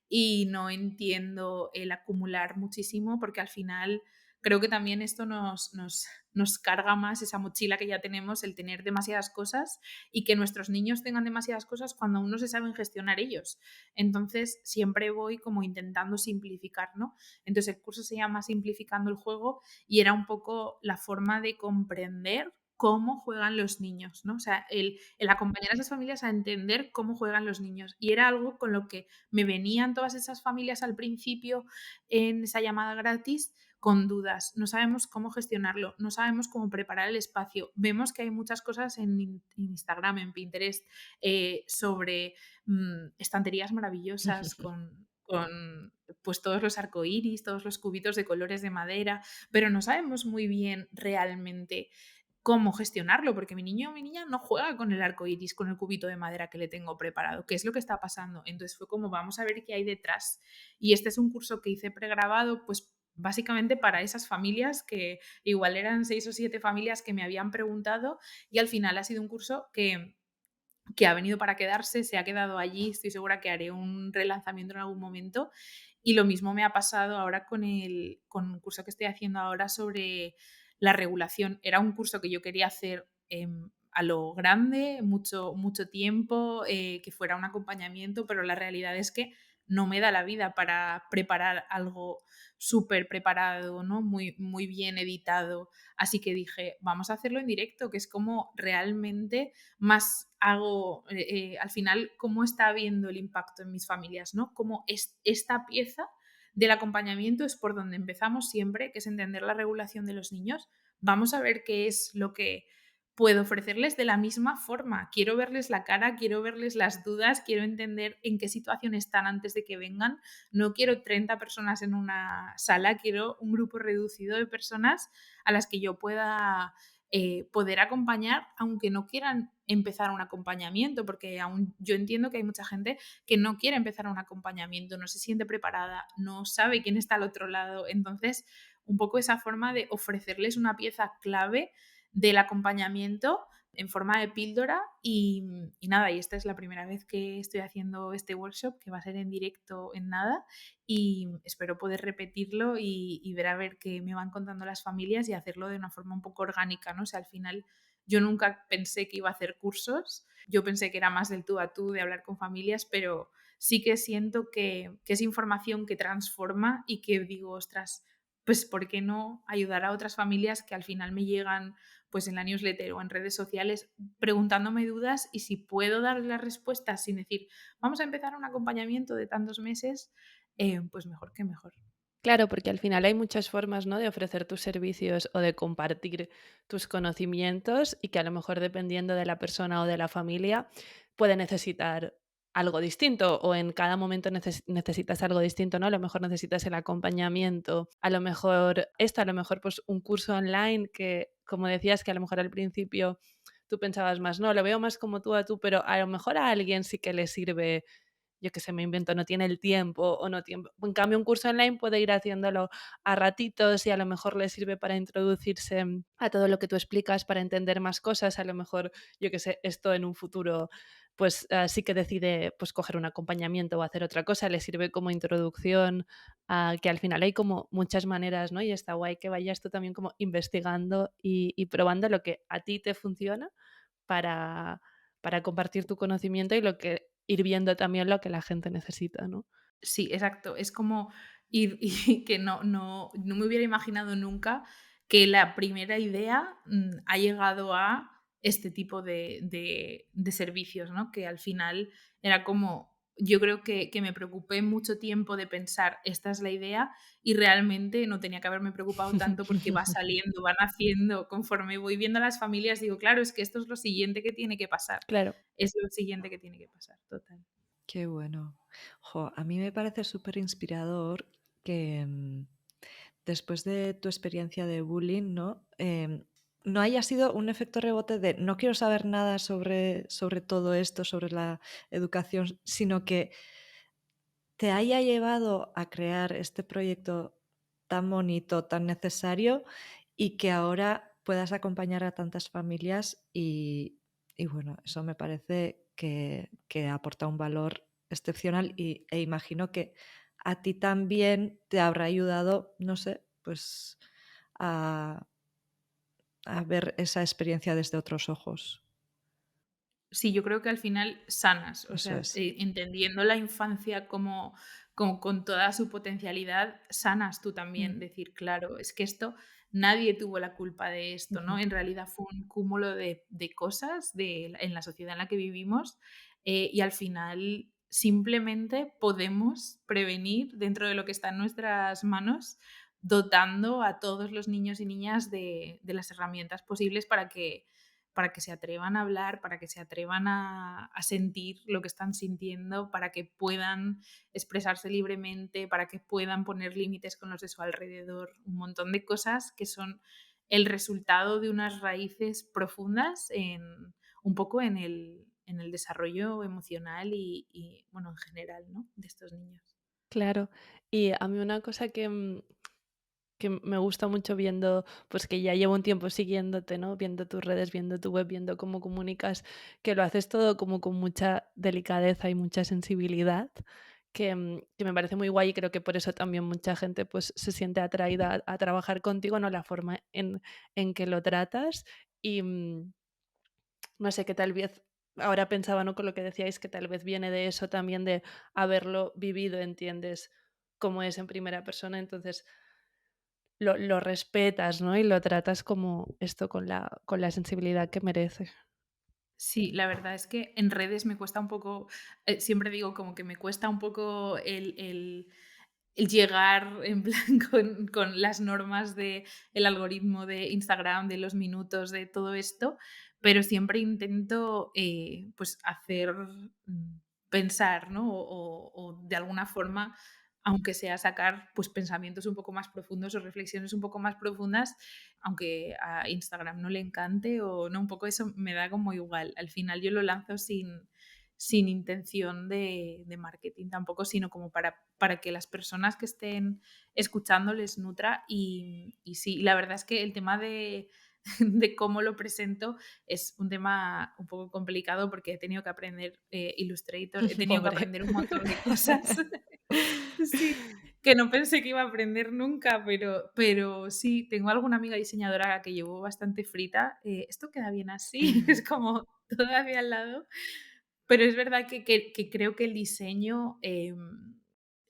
Speaker 3: y no entiendo el acumular muchísimo porque al final creo que también esto nos carga más esa mochila que ya tenemos, el tener demasiadas cosas y que nuestros niños tengan demasiadas cosas cuando aún no se saben gestionar ellos. Entonces siempre voy como intentando simplificar, ¿no? Entonces el curso se llama Simplificando el juego y era un poco la forma de comprender cómo juegan los niños, ¿no? O sea, el acompañar a esas familias a entender cómo juegan los niños. Y era algo con lo que me venían todas esas familias al principio en esa llamada gratis con dudas. No sabemos cómo gestionarlo, no sabemos cómo preparar el espacio. Vemos que hay muchas cosas en Instagram, en Pinterest, sobre estanterías maravillosas con pues todos los arcoíris, todos los cubitos de colores de madera, pero no sabemos muy bien realmente cómo gestionarlo, porque mi niño o mi niña no juega con el arco iris, con el cubito de madera que le tengo preparado. ¿Qué es lo que está pasando? Entonces fue como, vamos a ver qué hay detrás. Y este es un curso que hice pregrabado, pues básicamente para esas familias que igual eran 6 o 7 familias que me habían preguntado y al final ha sido un curso que ha venido para quedarse, se ha quedado allí, estoy segura que haré un relanzamiento en algún momento. Y lo mismo me ha pasado ahora con un curso que estoy haciendo ahora sobre la regulación. Era un curso que yo quería hacer a lo grande, mucho tiempo, que fuera un acompañamiento, pero la realidad es que no me da la vida para preparar algo súper preparado, ¿no? Muy bien editado. Así que dije, vamos a hacerlo en directo, que es como realmente más hago, al final, cómo está habiendo el impacto en mis familias, ¿no? Cómo esta pieza del acompañamiento es por donde empezamos siempre, que es entender la regulación de los niños. Vamos a ver qué es lo que puedo ofrecerles de la misma forma. Quiero verles la cara, quiero verles las dudas, quiero entender en qué situación están antes de que vengan. No quiero 30 personas en una sala, quiero un grupo reducido de personas a las que yo pueda poder acompañar, aunque no quieran empezar un acompañamiento, porque aún yo entiendo que hay mucha gente que no quiere empezar un acompañamiento, no se siente preparada, no sabe quién está al otro lado. Entonces, un poco esa forma de ofrecerles una pieza clave del acompañamiento en forma de píldora y nada, y esta es la primera vez que estoy haciendo este workshop, que va a ser en directo en nada, y espero poder repetirlo y ver a ver qué me van contando las familias y hacerlo de una forma un poco orgánica, ¿no? O sea, al final Yo nunca pensé que iba a hacer cursos, yo pensé que era más del tú a tú, de hablar con familias, pero sí que siento que es información que transforma y que digo, ostras, pues ¿por qué no ayudar a otras familias que al final me llegan pues en la newsletter o en redes sociales preguntándome dudas, y si puedo dar las respuestas sin decir, vamos a empezar un acompañamiento de tantos meses, pues mejor que mejor.
Speaker 2: Claro, porque al final hay muchas formas, ¿no?, de ofrecer tus servicios o de compartir tus conocimientos y que a lo mejor dependiendo de la persona o de la familia puede necesitar algo distinto o en cada momento necesitas algo distinto, ¿no? A lo mejor necesitas el acompañamiento, a lo mejor esto, a lo mejor pues un curso online que, como decías, que a lo mejor al principio tú pensabas más, no, lo veo más como tú a tú, pero a lo mejor a alguien sí que le sirve, yo que sé, me invento, no tiene el tiempo o no tiempo. En cambio, un curso online puede ir haciéndolo a ratitos y a lo mejor le sirve para introducirse a todo lo que tú explicas, para entender más cosas. A lo mejor, yo que sé, esto en un futuro, pues sí que decide pues coger un acompañamiento o hacer otra cosa, le sirve como introducción, que al final hay como muchas maneras, ¿no? Y está guay que vayas tú también como investigando y probando lo que a ti te funciona para, para compartir tu conocimiento y lo que ir viendo también lo que la gente necesita, ¿no?
Speaker 3: Sí, exacto. Es como ir y que no me hubiera imaginado nunca que la primera idea, ha llegado a este tipo de servicios, ¿no? Que al final era como yo creo que me preocupé mucho tiempo de pensar, esta es la idea, y realmente no tenía que haberme preocupado tanto porque va saliendo, van haciendo, conforme voy viendo a las familias, digo, claro, es que esto es lo siguiente que tiene que pasar.
Speaker 2: Claro.
Speaker 3: Es lo siguiente que tiene que pasar, total.
Speaker 1: Qué bueno. Jo, a mí me parece súper inspirador que después de tu experiencia de bullying, ¿no? No haya sido un efecto rebote de no quiero saber nada sobre todo esto, sobre la educación, sino que te haya llevado a crear este proyecto tan bonito, tan necesario y que ahora puedas acompañar a tantas familias y bueno, eso me parece que aporta un valor excepcional e imagino que a ti también te habrá ayudado, no sé, pues a, a ver esa experiencia desde otros ojos.
Speaker 3: Sí, yo creo que al final sanas, o
Speaker 1: Eso
Speaker 3: sea,
Speaker 1: es.
Speaker 3: entendiendo la infancia como con toda su potencialidad, sanas tú también,
Speaker 1: Mm,
Speaker 3: decir, claro, es que esto, nadie tuvo la culpa de esto, ¿no?
Speaker 1: ujú.
Speaker 3: En realidad fue un cúmulo de cosas en la sociedad en la que vivimos, y al final simplemente podemos prevenir dentro de lo que está en nuestras manos, dotando a todos los niños y niñas de las herramientas posibles para que se atrevan a hablar, para que se atrevan a sentir lo que están sintiendo, para que puedan expresarse libremente, para que puedan poner límites con los de su alrededor, un montón de cosas que son el resultado de unas raíces profundas un poco en el desarrollo emocional bueno, en general, ¿no? De estos niños.
Speaker 2: Claro. Y a mí una cosa que me gusta mucho viendo, pues que ya llevo un tiempo siguiéndote, ¿no? Viendo tus redes, viendo tu web, viendo cómo comunicas, que lo haces todo como con mucha delicadeza y mucha sensibilidad, que me parece muy guay y creo que por eso también mucha gente pues se siente atraída a trabajar contigo, ¿no? La forma en que lo tratas y no sé, que tal vez, ahora pensaba, ¿no? Con lo que decíais, que tal vez viene de eso también, de haberlo vivido, entiendes cómo es en primera persona, entonces lo respetas, ¿no? Y lo tratas como esto con la sensibilidad que merece.
Speaker 3: Sí, la verdad es que en redes me cuesta un poco, siempre digo como que me cuesta un poco el llegar en plan con las normas del algoritmo de Instagram, de los minutos, de todo esto, pero siempre intento pues hacer pensar, ¿no? O de alguna forma, aunque sea sacar pues pensamientos un poco más profundos o reflexiones un poco más profundas, aunque a Instagram no le encante o no, un poco eso me da como igual. Al final yo lo lanzo sin intención de marketing tampoco, sino como para que las personas que estén escuchando les nutra. Y sí, la verdad es que el tema de cómo lo presento es un tema un poco complicado porque he tenido que aprender Illustrator, he tenido que
Speaker 2: Pobre.
Speaker 3: aprender un montón de cosas. Sí, que no pensé que iba a aprender nunca, pero sí, tengo alguna amiga diseñadora que llevo bastante frita. Esto queda bien así, es como todavía al lado. Pero es verdad que creo que el diseño,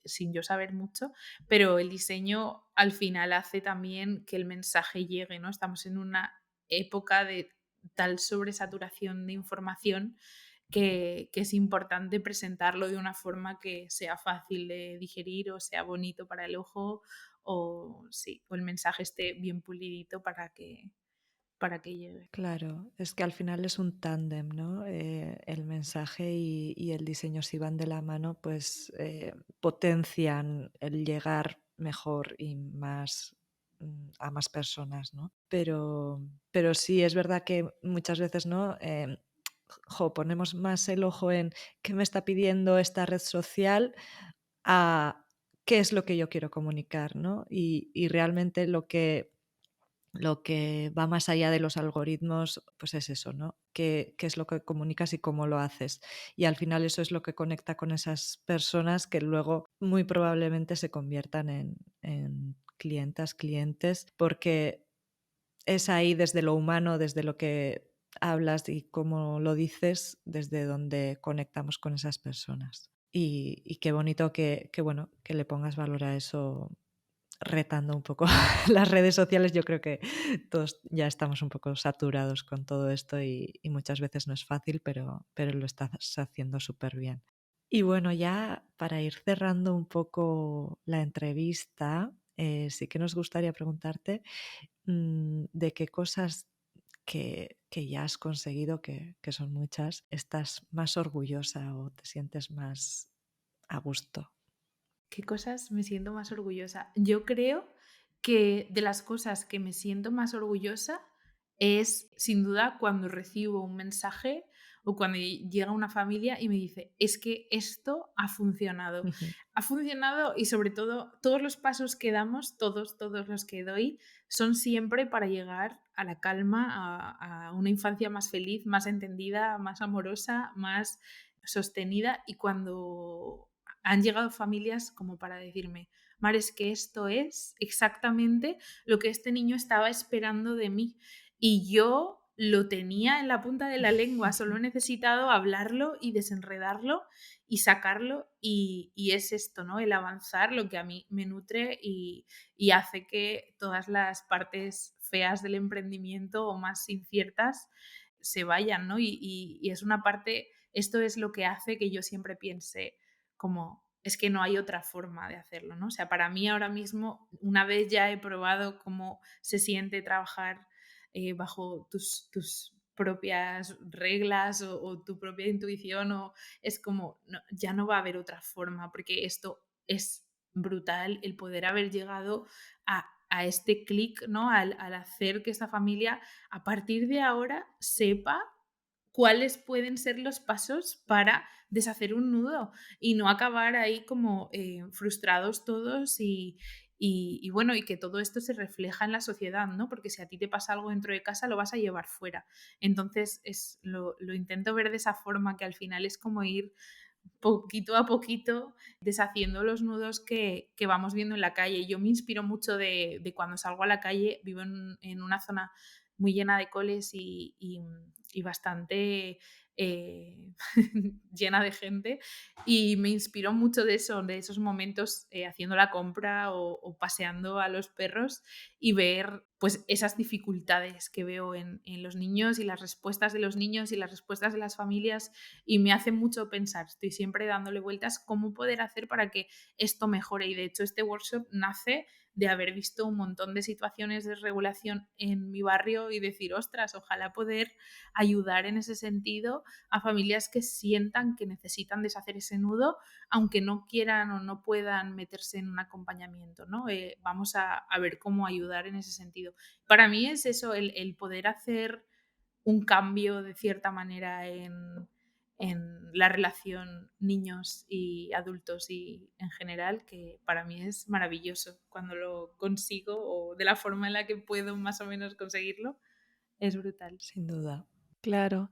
Speaker 3: sin yo saber mucho, pero el diseño al final hace también que el mensaje llegue, ¿no? Estamos en una época de tal sobresaturación de información que es importante presentarlo de una forma que sea fácil de digerir o sea bonito para el ojo o, sí, o el mensaje esté bien pulidito para que llegue.
Speaker 1: Claro, es que al final es un tándem, ¿no? El mensaje y el diseño, si van de la mano, pues potencian el llegar mejor y más a más personas, ¿no? Pero sí, es verdad que muchas veces, ¿no? Ponemos más el ojo en qué me está pidiendo esta red social a qué es lo que yo quiero comunicar, ¿no? Y realmente lo que va más allá de los algoritmos, pues es eso, ¿no? ¿Qué es lo que comunicas y cómo lo haces? Y al final eso es lo que conecta con esas personas que luego muy probablemente se conviertan en clientas, clientes, porque es ahí desde lo humano, desde lo que hablas y cómo lo dices, desde donde conectamos con esas personas. Y qué bonito bueno, que le pongas valor a eso retando un poco las redes sociales. Yo creo que todos ya estamos un poco saturados con todo esto y muchas veces no es fácil, pero lo estás haciendo súper bien. Y bueno, ya para ir cerrando un poco la entrevista, sí que nos gustaría preguntarte de qué cosas que ya has conseguido, que son muchas, estás más orgullosa o te sientes más a gusto.
Speaker 3: ¿Qué cosas me siento más orgullosa? Yo creo que de las cosas que me siento más orgullosa es sin duda cuando recibo un mensaje o cuando llega una familia y me dice, es que esto ha funcionado. Ha funcionado y sobre todo todos los pasos que damos, todos los que doy, son siempre para llegar a la calma, a una infancia más feliz, más entendida, más amorosa, más sostenida. Y cuando han llegado familias como para decirme, Mar, es que esto es exactamente lo que este niño estaba esperando de mí. Y yo lo tenía en la punta de la lengua, solo he necesitado hablarlo y desenredarlo y sacarlo. Y es esto, ¿no? El avanzar lo que a mí me nutre y hace que todas las partes feas del emprendimiento o más inciertas se vayan, ¿no? Y es una parte, esto es lo que hace que yo siempre piense, como es que no hay otra forma de hacerlo, ¿no? O sea, para mí ahora mismo, una vez ya he probado cómo se siente trabajar bajo tus propias reglas o tu propia intuición, o es como, no, ya no va a haber otra forma, porque esto es brutal, el poder haber llegado a este clic, ¿no? Al hacer que esta familia a partir de ahora sepa cuáles pueden ser los pasos para deshacer un nudo y no acabar ahí como frustrados todos y bueno, y que todo esto se refleja en la sociedad, ¿no? Porque si a ti te pasa algo dentro de casa, lo vas a llevar fuera. Entonces, lo intento ver de esa forma, que al final es como ir poquito a poquito deshaciendo los nudos que vamos viendo en la calle. Yo me inspiro mucho de cuando salgo a la calle, vivo en una zona muy llena de coles y bastante llena de gente, y me inspiró mucho de eso, de esos momentos haciendo la compra o paseando a los perros y ver pues esas dificultades que veo en los niños y las respuestas de los niños y las respuestas de las familias, y me hace mucho pensar, estoy siempre dándole vueltas cómo poder hacer para que esto mejore. Y de hecho este workshop nace de haber visto un montón de situaciones de regulación en mi barrio y decir, ostras, ojalá poder ayudar en ese sentido a familias que sientan que necesitan deshacer ese nudo, aunque no quieran o no puedan meterse en un acompañamiento, ¿no? Vamos a ver cómo ayudar en ese sentido. Para mí es eso, el poder hacer un cambio de cierta manera en la relación niños y adultos y en general, que para mí es maravilloso cuando lo consigo o de la forma en la que puedo más o menos conseguirlo, es brutal.
Speaker 1: Sin duda.
Speaker 2: Claro.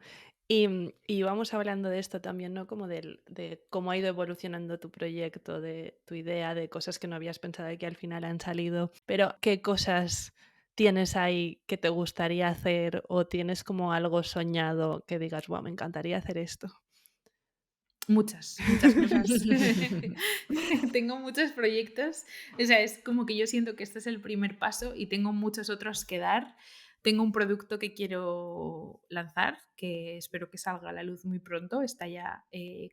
Speaker 2: Y vamos hablando de esto también, ¿no? Como de cómo ha ido evolucionando tu proyecto, de tu idea, de cosas que no habías pensado y que al final han salido. Pero, ¿qué cosas tienes ahí que te gustaría hacer o tienes como algo soñado que digas, wow, me encantaría hacer esto?
Speaker 3: Muchas, muchas cosas. Tengo muchos proyectos. O sea, es como que yo siento que este es el primer paso y tengo muchos otros que dar. Tengo un producto que quiero lanzar, que espero que salga a la luz muy pronto. Está ya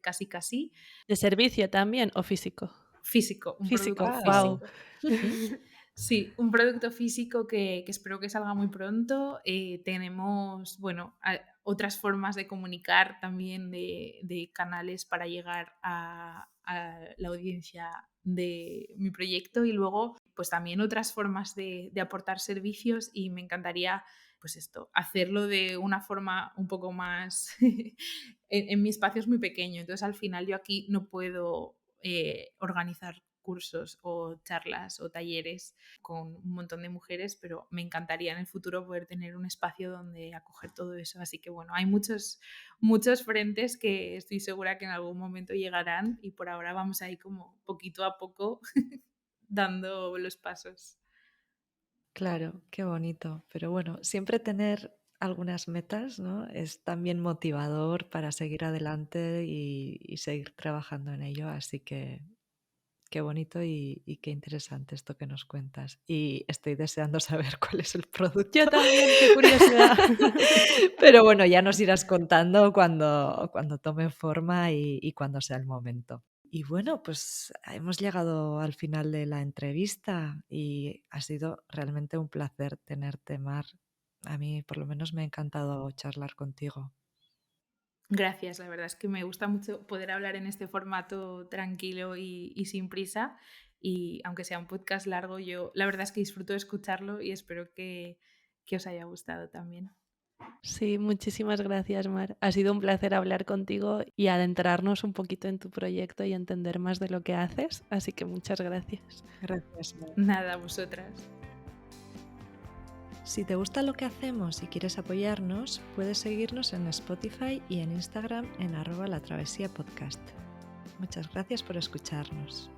Speaker 3: casi, casi.
Speaker 2: ¿De servicio también o físico?
Speaker 3: Físico, un
Speaker 2: Físico,
Speaker 3: producto
Speaker 2: wow.
Speaker 3: físico. Sí, un producto físico que espero que salga muy pronto. Tenemos, bueno, otras formas de comunicar también de canales para llegar a la audiencia de mi proyecto y luego pues también otras formas de aportar servicios y me encantaría pues esto, hacerlo de una forma un poco más en mi espacio es muy pequeño, entonces al final yo aquí no puedo organizar cursos o charlas o talleres con un montón de mujeres, pero me encantaría en el futuro poder tener un espacio donde acoger todo eso. Así que bueno, hay muchos frentes que estoy segura que en algún momento llegarán y por ahora vamos ahí como poquito a poco dando los pasos.
Speaker 1: Claro, qué bonito. Pero bueno, siempre tener algunas metas, ¿no? Es también motivador para seguir adelante y seguir trabajando en ello. Así que qué bonito y qué interesante esto que nos cuentas. Y estoy deseando saber cuál es el producto.
Speaker 2: Yo también, qué curiosidad.
Speaker 1: Pero bueno, ya nos irás contando cuando tome forma y cuando sea el momento. Y bueno, pues hemos llegado al final de la entrevista y ha sido realmente un placer tenerte, Mar. A mí por lo menos me ha encantado charlar contigo.
Speaker 3: Gracias, la verdad es que me gusta mucho poder hablar en este formato tranquilo y sin prisa. Y aunque sea un podcast largo, yo la verdad es que disfruto de escucharlo y espero que os haya gustado también.
Speaker 2: Sí, muchísimas gracias, Mar. Ha sido un placer hablar contigo y adentrarnos un poquito en tu proyecto y entender más de lo que haces, así que muchas gracias.
Speaker 1: Gracias, Mar.
Speaker 3: Nada, vosotras.
Speaker 1: Si te gusta lo que hacemos y quieres apoyarnos, puedes seguirnos en Spotify y en Instagram en @latravesiapodcast. Muchas gracias por escucharnos.